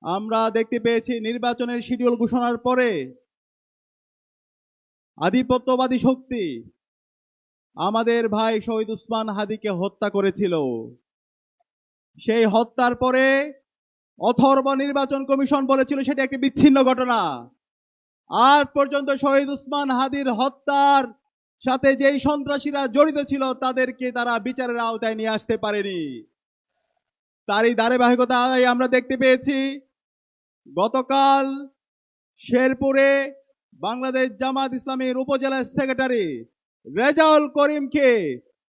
আমরা দেখতে পেয়েছি নির্বাচনের শিডিউল ঘোষণার পরে আধিপত্যবাদী শক্তি আমাদের ভাই শহীদ উসমান হাদিকে হত্যা করেছিল। সেই হত্যার পরে অথর্ব নির্বাচন কমিশন বলেছিল সেটা একটি বিচ্ছিন্ন ঘটনা। আজ পর্যন্ত শহীদ উসমান হাদির হত্যার সাথে যেই সন্ত্রাসীরা জড়িত ছিল তাদেরকে তারা বিচারের আওতায় নিয়ে আসতে পারেনি। তারই ধারাবাহিকতায় আমরা দেখতে পেয়েছি গতকাল শেরপুরে বাংলাদেশ জামাত ইসলামীর উপজেলা সেক্রেটারি রেজাউল করিমকে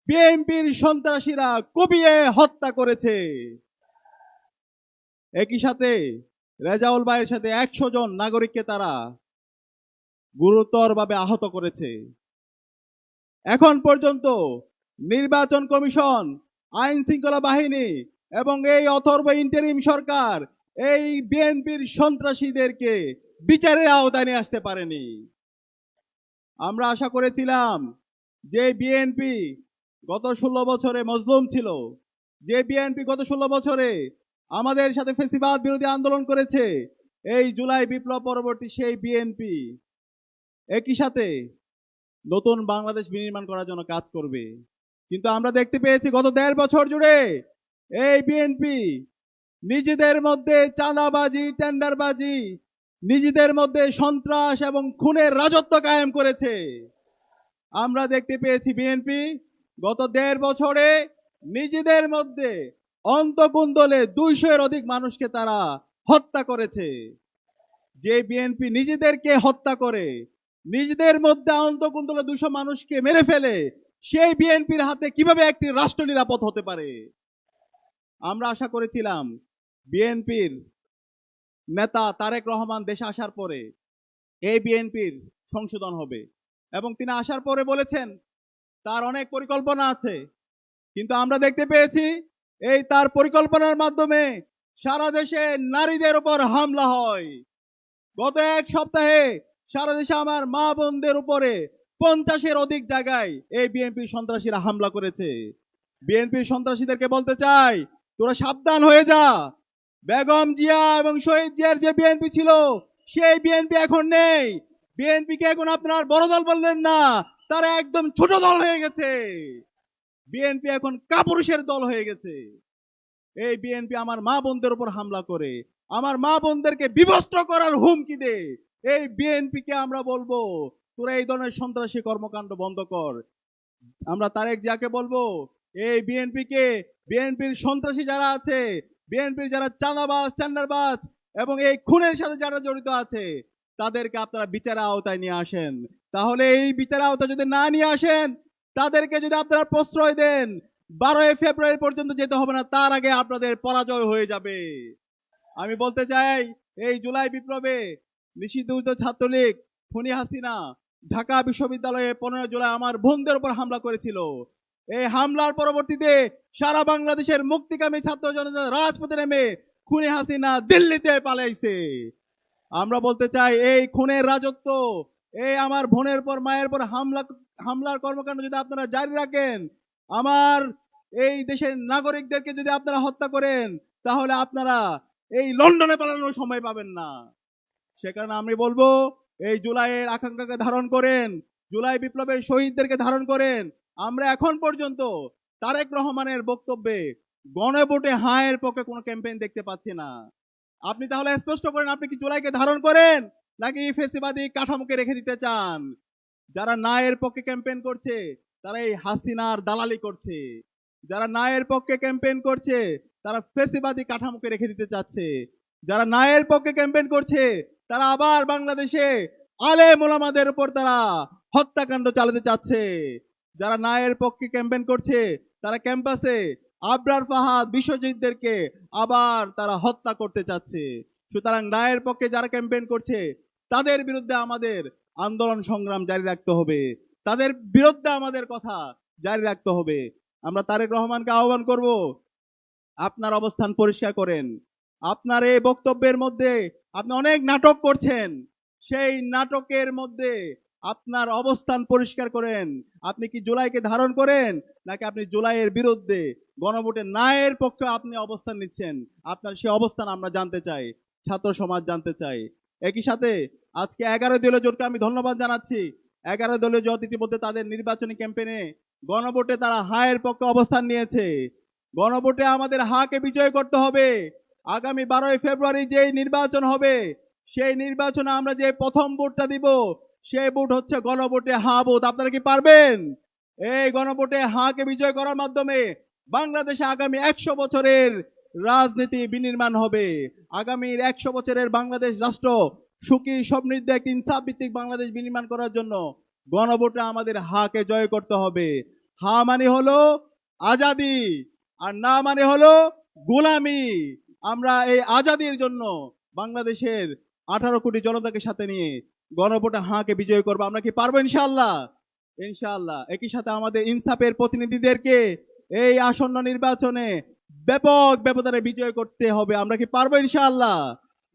বিএনপির সন্ত্রাসীরা কুপিয়ে হত্যা করেছে। একই সাথে রেজাউল ভাইয়ের সাথে 100 জন নাগরিককে তারা গুরুতরভাবে আহত করেছে। এখন পর্যন্ত নির্বাচন কমিশন, আইন শৃঙ্খলা বাহিনী এবং এই অথর্ব ইন্টারিম সরকার এই বিএনপির সন্ত্রাসীদেরকে বিচারের আওতায় নিয়ে আসতে পারেনি। আমরা আশা করেছিলাম যে বিএনপি গত 16 বছরে মজলুম ছিল, যে বিএনপি গত 16 বছরে আমাদের সাথে ফ্যাসিবাদ বিরোধী আন্দোলন করেছে, এই জুলাই বিপ্লব পরবর্তী সেই বিএনপি একই সাথে নতুন বাংলাদেশ বিনির্মাণ করার জন্য কাজ করবে। কিন্তু আমরা দেখতে পেয়েছি গত 1.5 বছর জুড়ে এই বিএনপি নিজেদের মধ্যে চাঁদাবাজি, টেন্ডারবাজি, নিজেদের মধ্যে সন্ত্রাস এবং খুনের রাজত্ব কায়েম করেছে। আমরা দেখতে পেয়েছি বিএনপি গত 1.5 বছরে নিজেদের মধ্যে অন্তকুন্দলে 200-এর অধিক মানুষকে তারা হত্যা করেছে। যে বিএনপি নিজেদেরকে হত্যা করে, নিজেদের মধ্যে অন্তকুন্দলে 200 মানুষকে মেরে ফেলে, সেই বিএনপির হাতে কিভাবে একটি রাষ্ট্র নিরাপদ হতে পারে? আমরা আশা করেছিলাম বিএনপির নেতা তারেক রহমান দেশে আসার পরে এই বিএনপির সংশোধন হবে, এবং তিনি আসার পরে বলেছেন তার অনেক পরিকল্পনা আছে। কিন্তু আমরা দেখতে পেয়েছি এই তার পরিকল্পনার মাধ্যমে সারা দেশে নারীদের উপর হামলা হয়। গত 1 সপ্তাহে সারা দেশে আমার মা বোনদের উপরে 50-এর অধিক জায়গায় এই বিএনপির সন্ত্রাসীরা হামলা করেছে। বিএনপির সন্ত্রাসীদেরকে বলতে চাই, তোরা সাবধান হয়ে যা। বেগম জিয়া এবং শহীদ জিয়ার যে বিএনপি ছিল সেই বিএনপি এখন নেই। বিএনপিকে এখন আপনার বড় দল বললেন না, তারা একদম ছোট দল হয়ে গেছে। বিএনপি এখন কাপুরুষের দল হয়ে গেছে। এই বিএনপি আমার মা বোনদের উপর হামলা করে, আমার মা বোনদেরকে বিবস্ত্র করার হুমকি দে। এই বিএনপিকে আমরা বলবো তোরা এই ধরনের সন্ত্রাসী কর্মকাণ্ড বন্ধ কর। আমরা তারেক জিয়াকে বলবো এই বিএনপির সন্ত্রাসী যারা আছে, বিএনপির যারা চাঁদাবাজ, টেন্ডারবাজ এবং এই খুনের সাথে যারা জড়িত আছে তাদেরকে আপনারা বিচারের আওতায় নিয়ে আসেন। তাহলে এই বিচারের আওতায় যদি না নিয়ে আসেন, তাদেরকে যদি আপনারা প্রশ্রয় দেন, 12 ফেব্রুয়ারি পর্যন্ত যেতে হবে না, তার আগে আপনাদের পরাজয় হয়ে যাবে। আমি বলতে চাই এই জুলাই বিপ্লবে নিষিদ্ধ ছাত্রলীগ, খুনি হাসিনা ঢাকা বিশ্ববিদ্যালয়ে 15 জুলাই আমার বোনদের উপর হামলা করেছিল। এই হামলার পরবর্তীতে সারা বাংলাদেশের মুক্তিকামী ছাত্র জনতা রাজপথে নেমে খুনি হাসিনা দিল্লিতে পালাইছে। আমরা বলতে চাই এই খুনের রাজত্ব, এই আমার বোনের পর মায়ের পর হামলার কর্মকাণ্ড যদি আপনারা জারি রাখেন, আমার এই দেশের নাগরিকদেরকে যদি আপনারা হত্যা করেন, তাহলে আপনারা এই লন্ডনে পালানোর সময় পাবেন না। সে কারণে আমি বলবো এই জুলাইয়ের আকাঙ্ক্ষাকে ধারণ করেন, জুলাই বিপ্লবের শহীদদেরকে ধারণ করেন। আমরা এখন পর্যন্ত তারেক রহমানের বক্তব্যে গণভোটে হায়ের পক্ষে কোনো ক্যাম্পেইন দেখতে পাচ্ছি না। আপনি তাহলে স্পষ্ট করেন, আপনি কি জুলাইকে ধারণ করেন নাকি ফেসিবাদী কাঠামোকে রেখে দিতে চান? যারা নায়ের পক্ষে ক্যাম্পেইন করছে তারা এই হাসিনার দালালি করছে, যারা নায়ের পক্ষে ক্যাম্পেইন করছে তারা ফেসিবাদী কাঠামোকে রেখে দিতে চাচ্ছে, যারা নায়ের পক্ষে ক্যাম্পেইন করছে তারা আবার বাংলাদেশে আলেম ওলামাদের উপর তারা হত্যাকাণ্ড চালাতে চাচ্ছে। যারা নায়ের পক্ষে ক্যাম্পেইন করছে তারা ক্যাম্পাসে আবরার ফাহাদ, বিশ্বজিৎদেরকে আবার তারা হত্যা করতে চাচ্ছে। সুতরাং নায়ের পক্ষে যারা ক্যাম্পেইন করছে তাদের বিরুদ্ধে আমাদের আন্দোলন সংগ্রাম জারি রাখতে হবে, তাদের বিরুদ্ধে আমাদের কথা জারি রাখতে হবে। আমরা তারেক রহমানকে আহ্বান করব, আপনার অবস্থান পরিষ্কার করেন। আপনার এই বক্তব্যের মধ্যে আপনি অনেক নাটক করছেন, সেই নাটকের মধ্যে আপনার অবস্থান পরিষ্কার করেন। আপনি কি জুলাইকে ধারণ করেন নাকি আপনি জুলাইয়ের বিরুদ্ধে গণভোটে নায়ের পক্ষে আপনি অবস্থান নিচ্ছেন? আপনার সেই অবস্থান আমরা জানতে চাই। ছাত্র সমাজ জানতে চাই। একই সাথে আজকে 11 দলীয় জোটকে আমি ধন্যবাদ জানাচ্ছি। 11 দলীয় জোট ইতিমধ্যে তাদের নির্বাচনী ক্যাম্পেইনে গণভোটে তারা হায়ের পক্ষে অবস্থান নিয়েছে। গণভোটে আমাদের হাকে বিজয় করতে হবে। আগামী 12 ফেব্রুয়ারি যেই নির্বাচন হবে, সেই নির্বাচনে আমরা যে প্রথম ভোটটা দিব, সেই ভোট হচ্ছে গণভোটে হা ভোট। আপনারা কি পারবেন? এই গণভোটে হাকে বিজয় করার মাধ্যমে বাংলাদেশে আগামী 100 বছরের রাজনীতি বিনির্মাণ হবে। আগামীর 100 বছরের বাংলাদেশ রাষ্ট্র সুখী সমৃদ্ধ একটি ইনসাফ ভিত্তিক বাংলাদেশ বিনির্মাণ করার জন্য গণভোটে আমাদের হাকে জয় করতে হবে। হা মানে হলো আজাদি, আর না মানে হলো গোলামি। আমরা এই আজাদির জন্য বাংলাদেশের 18 কোটি জনতাকে সাথে নিয়ে গণভোটে হাকে বিজয় করবো। আমরা কি পারবো? ইনশাআল্লাহ, ইনশাআল্লাহ। একই সাথে আমাদের ইনসাফের প্রতিনিধিদেরকে এই আসন্ন নির্বাচনে ব্যাপক ব্যবধানে বিজয় করতে হবে। আমরা কি পারবো? ইনশাআল্লাহ।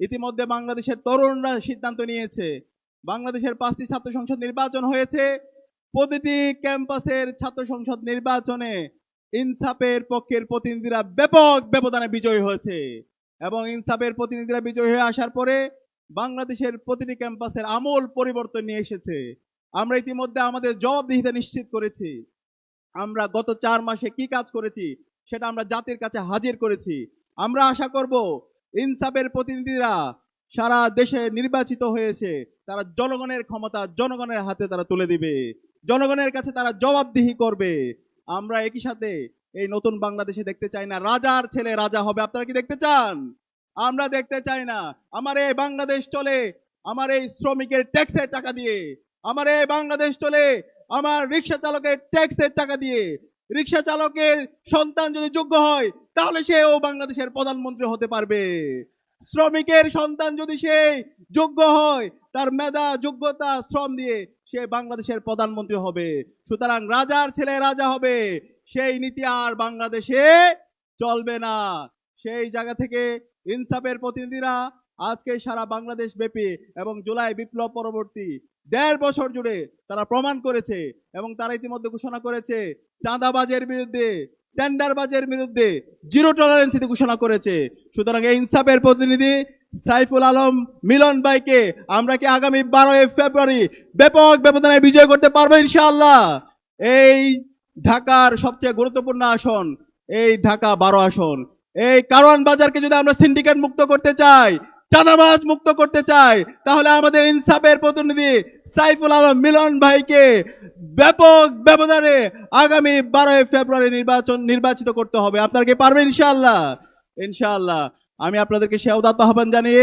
ইতিমধ্যে বাংলাদেশের তরুণরা সিদ্ধান্ত নিয়েছে। বাংলাদেশের 5টি ছাত্র সংসদ নির্বাচন হয়েছে। প্রতিটি ক্যাম্পাসের ছাত্র সংসদ নির্বাচনে ইনসাফের পক্ষের প্রতিনিধিরা ব্যাপক ব্যবধানে বিজয়ী হয়েছে, এবং ইনসাফের প্রতিনিধিরা বিজয়ী হয়ে আসার পরে বাংলাদেশের প্রতিটি ক্যাম্পাসের আমূল পরিবর্তন নিয়ে এসেছে। আমরা ইতিমধ্যে আমাদের জবাবদিহিতা নিশ্চিত করেছি। আমরা গত 4 মাসে কি কাজ করেছি সেটা আমরা জাতির কাছে হাজির করেছি। আমরা আশা করব ইনসাফের প্রতিনিধিরা সারা দেশে নির্বাচিত হয়েছে, তারা জনগণের ক্ষমতা জনগণের হাতে তারা তুলে দিবে, জনগণের কাছে তারা জবাবদিহি করবে। আমরা একই সাথে এই নতুন বাংলাদেশে দেখতে চাই না রাজার ছেলে রাজা হবে। আপনারা কি দেখতে চান? আমরা দেখতে চাই না। আমার এই বাংলাদেশ চলে আমার এই শ্রমিকের ট্যাক্সের টাকা দিয়ে। আমার এই বাংলাদেশ চলে আমার রিক্সা চালকের ট্যাক্সের টাকা দিয়ে। রিক্সা চালকের সন্তান যদি যোগ্য হয় তাহলে সেও বাংলাদেশের প্রধানমন্ত্রী হতে পারবে। শ্রমিকের সন্তান যদি সে যোগ্য হয়, তার মেধা যোগ্যতা শ্রম দিয়ে সে বাংলাদেশের প্রধানমন্ত্রী হবে। সুতরাং রাজার ছেলে রাজা হবে, সেই নীতি আর বাংলাদেশে চলবে না। সেই জায়গা থেকে ইনসাফের প্রতিনিধিরা আজকে সারা বাংলাদেশ ব্যাপী এবং জুলাই বিপ্লব পরবর্তী 1.5 বছর জুড়ে তারা প্রমাণ করেছে, এবং তারা ইতিমধ্যে ঘোষণা করেছে চাঁদাবাজের বিরুদ্ধে, টেন্ডারবাজের বিরুদ্ধে জিরো টলারেন্স ঘোষণা করেছে। সুতরাং এই ইনসাফের প্রতিনিধি সাইফুল আলম মিলন ভাইকে আমরা কি আগামী 12 ফেব্রুয়ারি ব্যাপক ব্যবধানে বিজয় করতে পারবো? ইনশাআল্লাহ। এই ঢাকার সবচেয়ে গুরুত্বপূর্ণ আসন, এই ঢাকা 12 আসন, এই কারওয়ান বাজারকে যদি আমরা সিন্ডিকেট মুক্ত করতে চাই, চাঁদাবাজ মুক্ত করতে চাই, তাহলে আমাদের ইনসাফের প্রতিনিধি সাইফুল আলম মিলন ভাইকে ব্যাপক ব্যবধানে আগামী 12 ফেব্রুয়ারি নির্বাচিত করতে হবে। আপনারা কি পারবেন? ইনশাআল্লাহ, ইনশাআল্লাহ। আমি আপনাদেরকে সে উদাত্ত আহ্বান জানিয়ে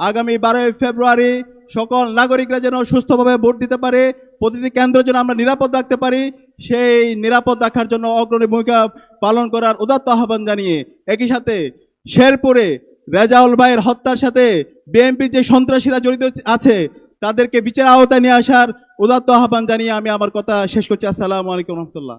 আগামী 12 ফেব্রুয়ারি সকল নাগরিকরা যেন সুস্থভাবে ভোট দিতে পারে, প্রতিটি কেন্দ্র যেন আমরা নিরাপদ রাখতে পারি, সেই নিরাপদ রাখার জন্য অগ্রণী ভূমিকা পালন করার উদাত্ত আহ্বান জানিয়ে একই সাথে শেরপুরে রেজাউল ভাইয়ের হত্যার সাথে বিএনপির যে সন্ত্রাসীরা জড়িত আছে তাদেরকে বিচার আওতায় নিয়ে আসার উদাত্ত আহ্বান জানিয়ে আমি আমার কথা শেষ করছি। আসসালামু আলাইকুম রহমতুল্লাহ।